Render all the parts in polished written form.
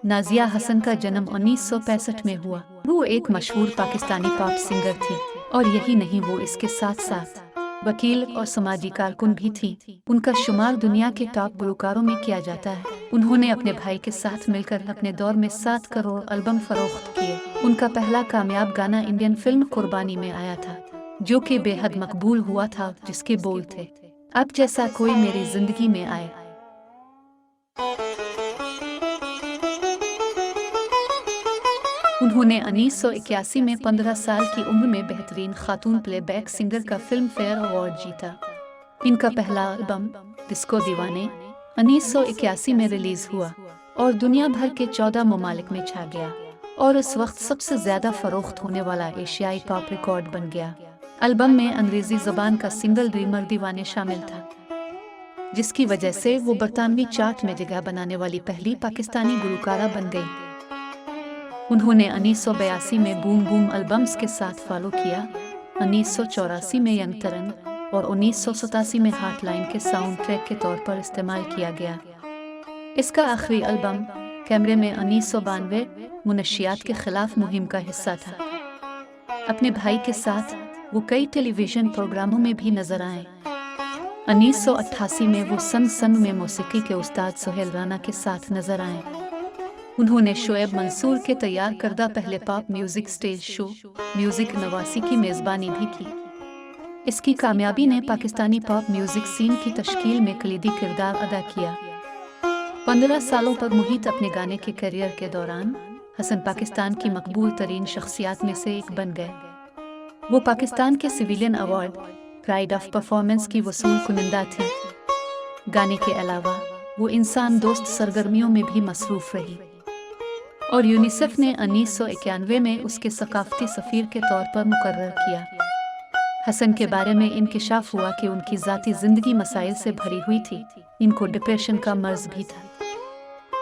नाजिया हसन का जन्म 1965 में हुआ। वो एक मशहूर पाकिस्तानी पॉप सिंगर थी और यही नहीं, वो इसके साथ साथ वकील और समाजी कारकुन भी थी। उनका शुमार दुनिया के टॉप गुलकारों में किया जाता है। उन्होंने अपने भाई के साथ मिलकर अपने दौर में 7 करोड़ एल्बम फरोख्त किए। उनका पहला कामयाब गाना इंडियन फिल्म कुर्बानी में आया था, जो कि बेहद मकबूल हुआ था, जिसके बोल थे, अब जैसा कोई मेरी जिंदगी में आए। उन्होंने 1981 में 15 साल की उम्र में बेहतरीन खातून प्लेबैक सिंगर का फिल्म फेयर अवार्ड जीता। इनका पहला एल्बम डिस्को दीवाने 1981 में रिलीज हुआ और दुनिया भर के 14 ममालिक में छा गया और उस वक्त सबसे ज्यादा फरोख्त होने वाला एशियाई पॉप रिकॉर्ड बन गया। एल्बम में अंग्रेजी ज़बान का सिंगल ड्रीमर दीवाने शामिल था, जिसकी वजह से वो बरतानवी चार्ट में जगह बनाने वाली पहली पाकिस्तानी गुलकारा बन गई। उन्होंने 1982 में बूम बूम एल्बम्स के साथ फॉलो किया, 1984 में यंग तरंग और 1987 में हार्टलाइन के साउंड ट्रैक के तौर पर इस्तेमाल किया गया। इसका आखिरी एल्बम कैमरे में 1992 मुनशियात के खिलाफ मुहिम का हिस्सा था। अपने भाई के साथ वो कई टेलीविजन प्रोग्रामों में भी नजर आए। 1988 में वो सन सन में मौसीकी के उस्ताद सोहेल राना के साथ नजर आए। उन्होंने शोएब मंसूर के तैयार करदा पहले pop music stage show music नवासी की मेज़बानी भी की। इसकी कामयाबी ने पाकिस्तानी पॉप म्यूजिक सीन की तश्कील में कलीदी किरदार अदा किया। 15 सालों पर मुहित अपने गाने के करियर के दौरान हसन पाकिस्तान की मकबूल तरीन शख्सियात में से एक बन गए। वो पाकिस्तान के civilian award pride of performance की वसूल कुनिंदा थी। गाने के अलावा वो इंसान दोस्त सरगर्मियों में भी मसरूफ रही और यूनिसेफ ने 1991 में उसके सकाफती सफ़ीर के तौर पर मुकर्रर किया। हसन के बारे में इंकिशाफ हुआ कि उनकी ज़ाती ज़िंदगी मसाइल से भरी हुई थी। इनको डिप्रेशन का मर्ज भी था।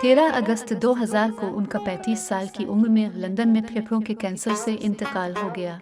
13 अगस्त 2000 को उनका 35 साल की उम्र में लंदन में फेफड़ों के कैंसर से इंतकाल हो गया।